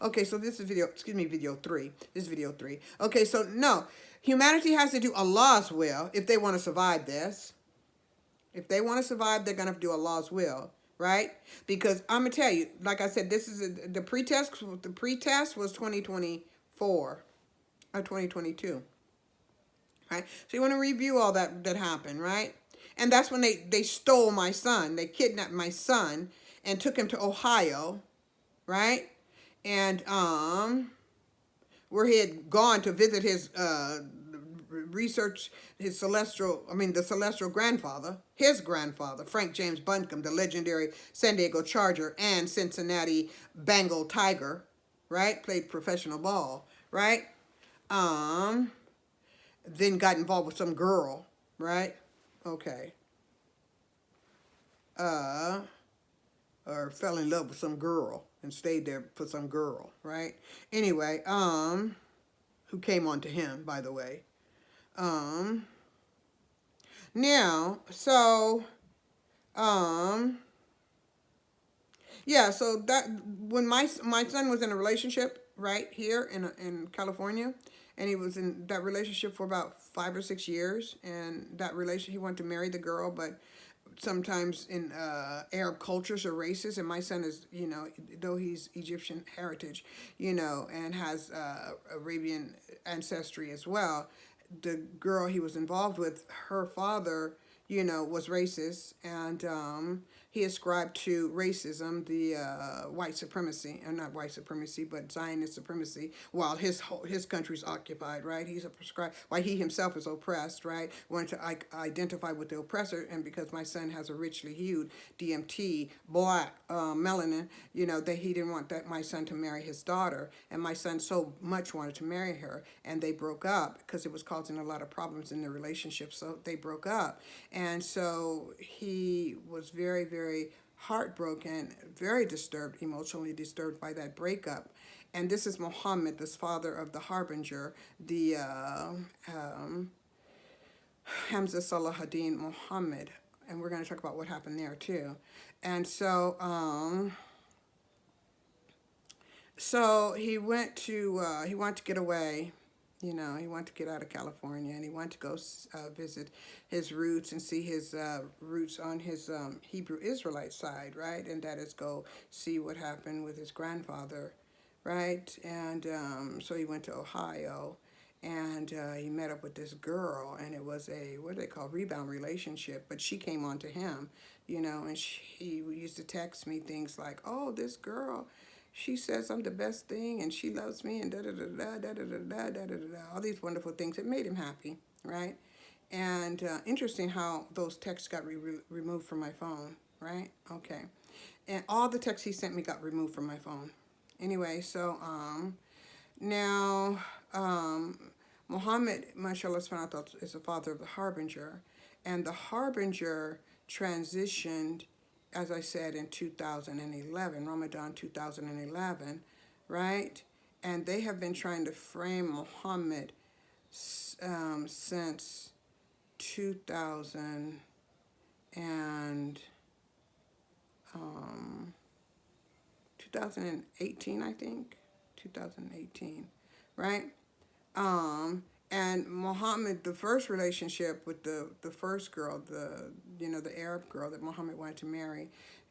Okay, so this is video, excuse me, video 3. This is video 3. Okay, so no, humanity has to do Allah's will if they want to survive this. If they want to survive, they're going to do Allah's will, right? Because I'm going to tell you, like I said, this is the pretest. The pretest was 2024 or 2022, right? So you want to review all that happened, right? And that's when they stole my son. They kidnapped my son and took him to Ohio, right? And where he had gone to visit his research his the celestial grandfather, his grandfather, Frank James Buncombe, the legendary San Diego Charger and Cincinnati Bengal Tiger, right? Played professional ball, right? Um, then got involved with some girl, right? Okay. Uh, or fell in love with some girl and stayed there for some girl, right? Anyway, who came on to him, by the way. Um, Now, so, um, yeah, so that when my son was in a relationship right here in California, and he was in that relationship for about 5 or 6 years, and that relation he wanted to marry the girl, but sometimes in Arab cultures are racist, and my son is, though he's Egyptian heritage, and has Arabian ancestry as well. The girl he was involved with, her father, was racist, and he ascribed to racism the white supremacy, or not white supremacy, but Zionist supremacy, while his country's occupied, right? He's a prescribed, while he himself is oppressed, right? Wanted to identify with the oppressor, and because my son has a richly hued DMT, black, melanin, that he didn't want that my son to marry his daughter, and my son so much wanted to marry her, and they broke up because it was causing a lot of problems in their relationship, so they broke up. And so he was very, very heartbroken, very disturbed, emotionally disturbed by that breakup. And this is Muhammad, this father of the Harbinger, the Hamza Salahuddin Muhammad. And we're going to talk about what happened there too. And so he wanted to get away. He wanted to get out of California, and he wanted to go visit his roots and see his roots on his Hebrew Israelite side, right? And that is go see what happened with his grandfather, right? And so he went to Ohio, and he met up with this girl, and it was a, what do they call, rebound relationship, but she came on to him, and he used to text me things like, oh, this girl, she says I'm the best thing, and she loves me, and da da da da da da da da da da da, all these wonderful things. It made him happy, right? And interesting how those texts got removed from my phone, right? Okay, and all the texts he sent me got removed from my phone. Anyway, so now Muhammad, mashallah, is the father of the Harbinger, and the Harbinger transitioned, as I said, in 2011, Ramadan 2011, right? And they have been trying to frame Muhammad since 2000 and 2018, I think, 2018, right? And Muhammad, the first relationship with the first girl, the Arab girl that Muhammad wanted to marry,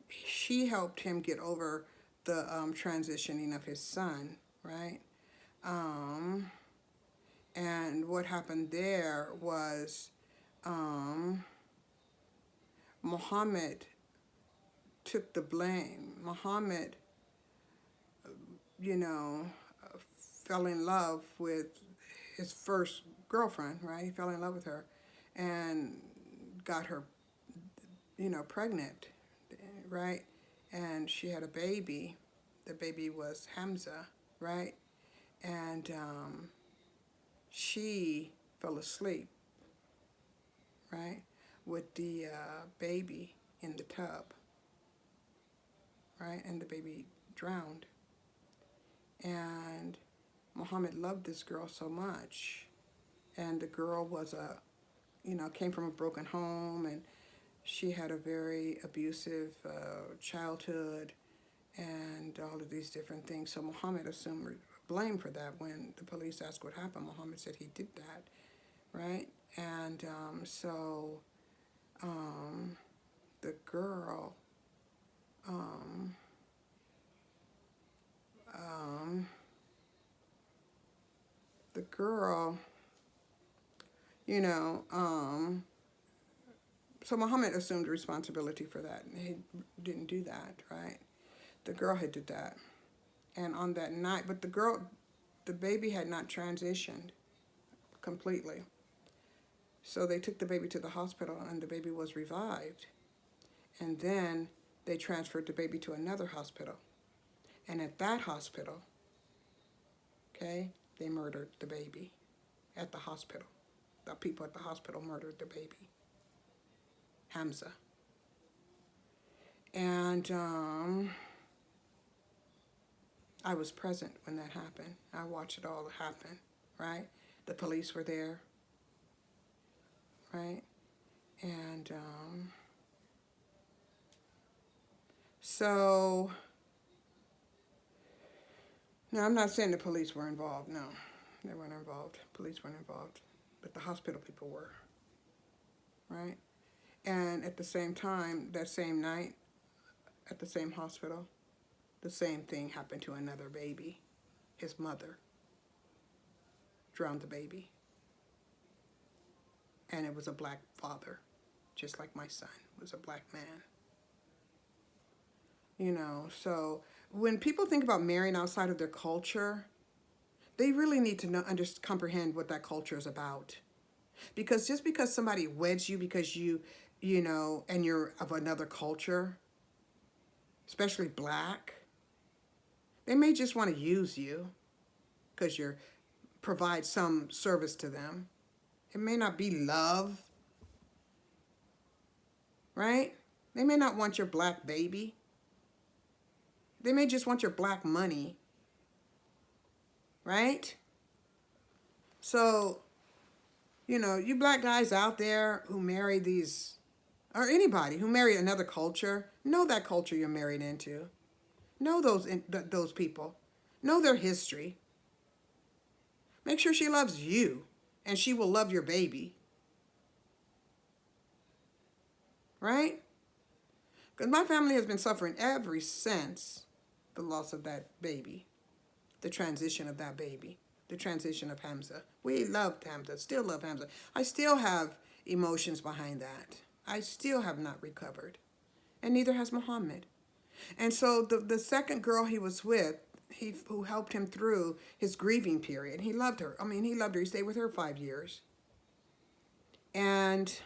she helped him get over the transitioning of his son, right? And what happened there was Muhammad took the blame. Muhammad, you know, fell in love with his first girlfriend, right? He fell in love with her and got her, pregnant, right? And she had a baby. The baby was Hamza, right? And she fell asleep, right, with the baby in the tub, right? And the baby drowned. And Muhammad loved this girl so much. And the girl was came from a broken home, and she had a very abusive childhood. and all of these different things. So Muhammad assumed blame for that. When the police asked what happened, Muhammad said he did that, right? And um, the girl, um, um, the girl, you know, so Muhammad assumed responsibility for that. He didn't do that, right? The girl had did that. And on that night, but the baby had not transitioned completely. So they took the baby to the hospital and the baby was revived. And then they transferred the baby to another hospital. And at that hospital, okay, they murdered the baby at the hospital. The people at the hospital murdered the baby, Hamza. And I was present when that happened. I watched it all happen, right? The police were there, right? And so, now I'm not saying the police were involved. No, they weren't involved. Police weren't involved, but the hospital people were, right? And at the same time, that same night, at the same hospital, the same thing happened to another baby. His mother drowned the baby. And it was a black father, just like my son was a black man. You know, so when people think about marrying outside of their culture, they really need to comprehend what that culture is about. Because just because somebody weds you because you know, and you're of another culture, especially black, they may just want to use you because you provide some service to them. It may not be love, right? They may not want your black baby. They may just want your black money, right? So, you know, you black guys out there who marry these, or anybody who marry another culture, know that culture you're married into. Know those people. Know their history. Make sure she loves you, and she will love your baby. Right? Because my family has been suffering ever since the loss of that baby, the transition of that baby, the transition of Hamza. We loved Hamza, still love Hamza. I still have emotions behind that. I still have not recovered. And neither has Muhammad. And so the second girl he was with, who helped him through his grieving period, he loved her. I mean, he loved her. He stayed with her 5 years. And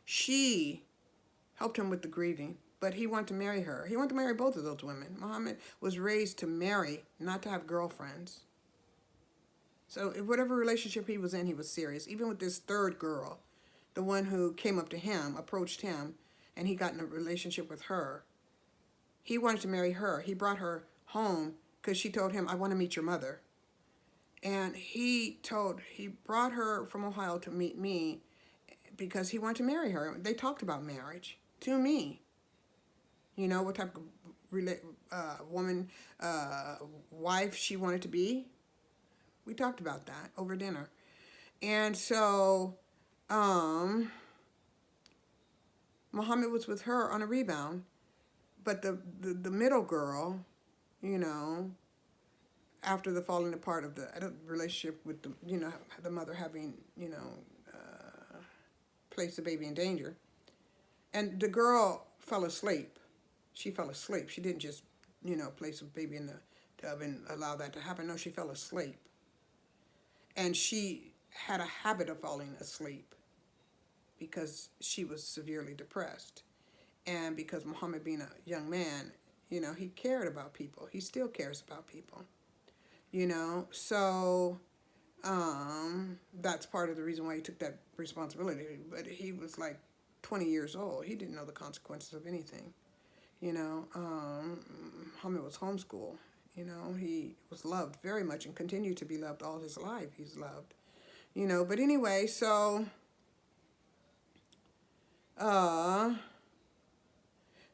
she helped him with the grieving, but he wanted to marry her. He wanted to marry both of those women. Muhammad was raised to marry, not to have girlfriends. So whatever relationship he was in, he was serious. Even with this third girl, the one who came up to him, approached him, and he got in a relationship with her. He wanted to marry her. He brought her home because she told him, I want to meet your mother. And he brought her from Ohio to meet me because he wanted to marry her. They talked about marriage to me. You know, what type of woman, wife she wanted to be. We talked about that over dinner. And so, Muhammad was with her on a rebound. But the middle girl, you know, after the falling apart of the relationship with the, you know, the mother having, you know, placed the baby in danger. And the girl fell asleep. She fell asleep. She didn't just, you know, place a baby in the tub and allow that to happen. No, she fell asleep. And she had a habit of falling asleep because she was severely depressed. And because Muhammad being a young man, you know, he cared about people. He still cares about people, you know. So that's part of the reason why he took that responsibility. But he was like 20 years old. He didn't know the consequences of anything, you know. Muhammad was homeschooled. You know, he was loved very much and continued to be loved all his life. He's loved, you know. But anyway, so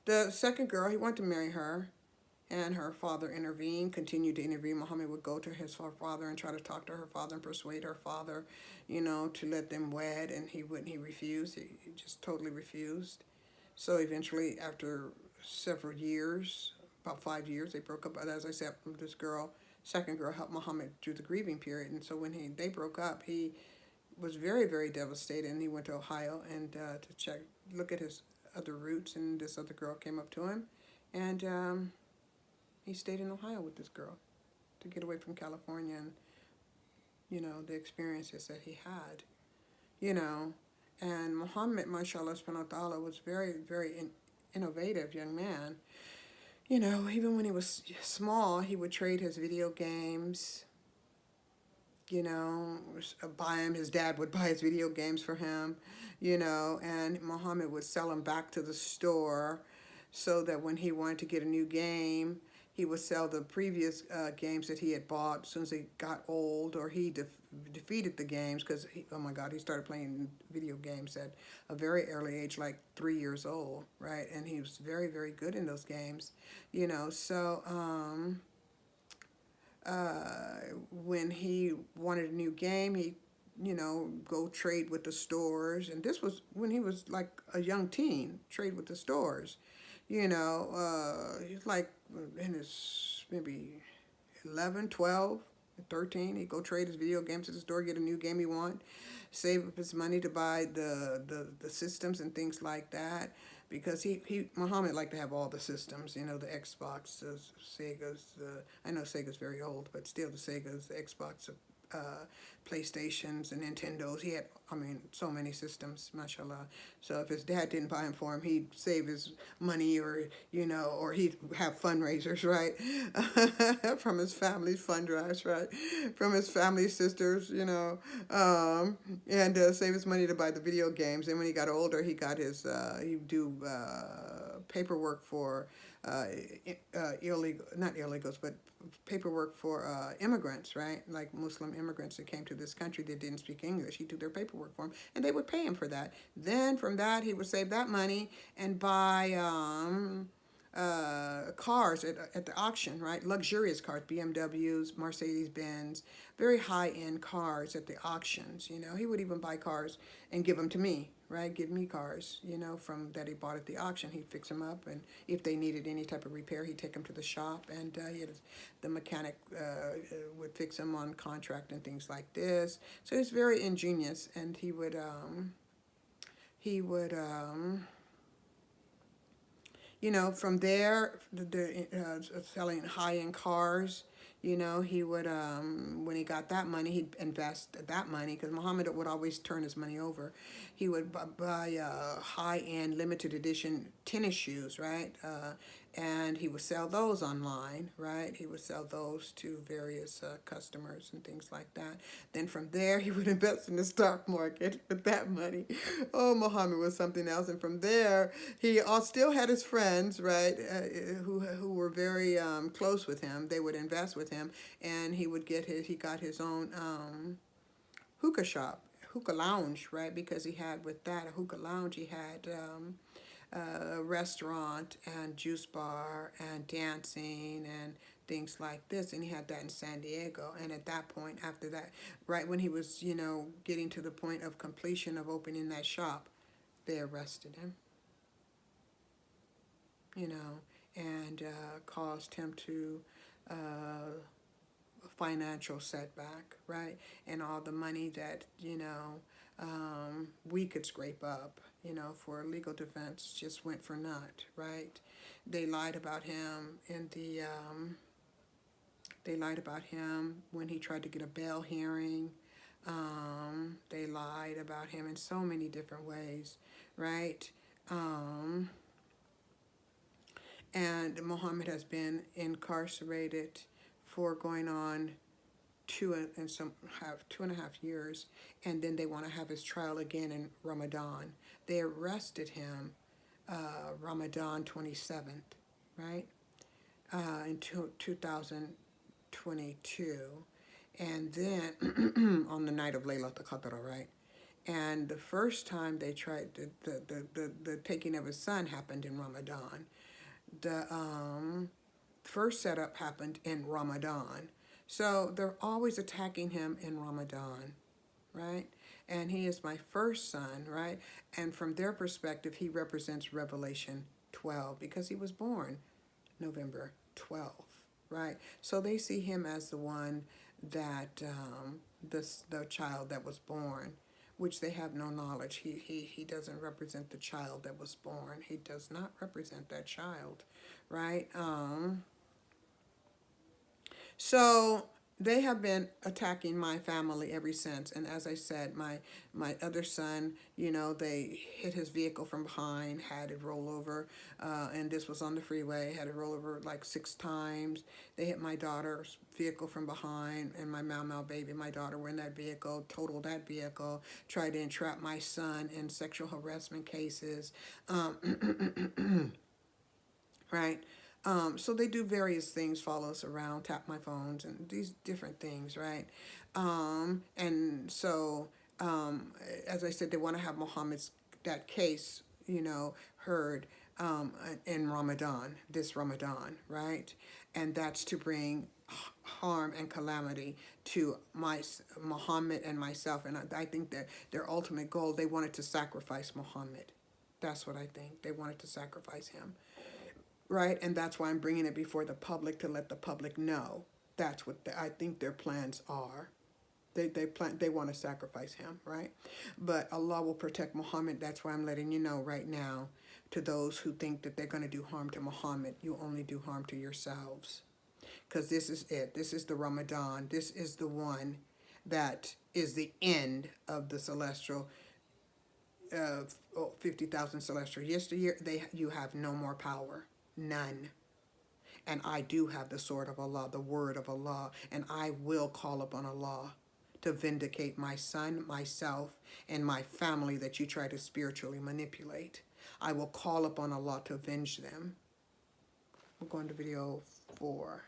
The second girl, he wanted to marry her, and her father intervened, continued to intervene. Muhammad would go to his father and try to talk to her father and persuade her father, to let them wed, and he wouldn't. He refused. He just totally refused. So eventually, after several years, about 5 years, they broke up. But as I said, this girl, second girl, helped Muhammad through the grieving period. And so when they broke up, he was very, very devastated, and he went to Ohio and to look at his other roots. And this other girl came up to him, and he stayed in Ohio with this girl to get away from California and the experiences that he had. You know, and Muhammad, mashallah, subhanahu wa ta'ala, was very, very innovative young man. Even when he was small, he would trade his video games, buy him. His dad would buy his video games for him, and Muhammad would sell them back to the store so that when he wanted to get a new game, he would sell the previous games that he had bought as soon as he got old, or he defeated the games, because, oh my God, he started playing video games at a very early age, like 3 years old, right? And he was very, very good in those games, so when he wanted a new game, he go trade with the stores. And this was when he was like a young teen, trade with the stores. He's like in his maybe 11, 12, 13. He'd go trade his video games at the store, get a new game he want, save up his money to buy the systems and things like that. Because Muhammad liked to have all the systems, the Xbox, the Segas, I know Sega's very old, but still the Segas, the Xbox, PlayStations and Nintendos. He had, so many systems, mashallah. So if his dad didn't buy them for him, he'd save his money, or he'd have fundraisers, right? From his family's fund drives, right? From his family sisters, and save his money to buy the video games. And when he got older, he got his, he'd do paperwork for illegal, not illegals, but paperwork for immigrants, right? Like Muslim immigrants that came to this country that didn't speak English. He'd do their paperwork for them, and they would pay him for that. Then from that, he would save that money and buy cars at the auction, right? Luxurious cars, BMWs, Mercedes-Benz, very high-end cars at the auctions. He would even buy cars and give them to me, right? Give me cars, from that he bought at the auction. He'd fix them up, and if they needed any type of repair, he'd take them to the shop, and the mechanic would fix them on contract and things like this. So he's very ingenious, and he would from there, selling high-end cars, he would, when he got that money, he'd invest that money, because Muhammad would always turn his money over. He would buy high-end limited edition tennis shoes, right? And he would sell those online, right? He would sell those to various customers and things like that. Then from there, he would invest in the stock market with that money. Oh, Muhammad was something else. And from there, he still had his friends, right, who were very close with him. They would invest with him, and he got his own hookah shop, hookah lounge, right? Because he had, with that, a hookah lounge, he had restaurant and juice bar and dancing and things like this, and he had that in San Diego. And at that point, after that, right when he was getting to the point of completion of opening that shop, they arrested him, and caused him to financial setback, right? And all the money that we could scrape up, for legal defense, just went for naught, right? They lied about him they lied about him when he tried to get a bail hearing. They lied about him in so many different ways, right? And Muhammad has been incarcerated for going on 2.5 years, and then they want to have his trial again in Ramadan. They arrested him Ramadan 27th, right, in 2022, and then on the night of Laylatul Qadr, right, And the first time they tried the taking of his son happened in Ramadan. The first setup happened in Ramadan. So they're always attacking him in Ramadan, right? And he is my first son, right? And from their perspective, he represents Revelation 12 because he was born November 12th, right? So they see him as the one that, the child that was born, which they have no knowledge. He doesn't represent the child that was born. He does not represent that child, right? So they have been attacking my family ever since. And as I said, my other son, they hit his vehicle from behind, had it roll over, and this was on the freeway, had it roll over like 6 times. They hit my daughter's vehicle from behind, and my Mau baby, my daughter, were in that vehicle, totaled that vehicle, tried to entrap my son in sexual harassment cases. Right? So they do various things, follow us around, tap my phones, and these different things, right? And so, as I said, they want to have Muhammad's, that case, heard in Ramadan, this Ramadan, right? And that's to bring harm and calamity to Muhammad and myself. And I think that their ultimate goal, they wanted to sacrifice Muhammad. That's what I think. They wanted to sacrifice him. Right, and that's why I'm bringing it before the public, to let the public know. That's what I think their plans are. They want to sacrifice him, right? But Allah will protect Muhammad. That's why I'm letting you know right now, to those who think that they're going to do harm to Muhammad, you only do harm to yourselves. Because this is it. This is the Ramadan. This is the one that is the end of the celestial, 50,000 celestial. Yesteryear, you have no more power. None. And I do have the sword of Allah, the word of Allah, and I will call upon Allah to vindicate my son, myself, and my family that you try to spiritually manipulate. I will call upon Allah to avenge them. We'll go into video 4.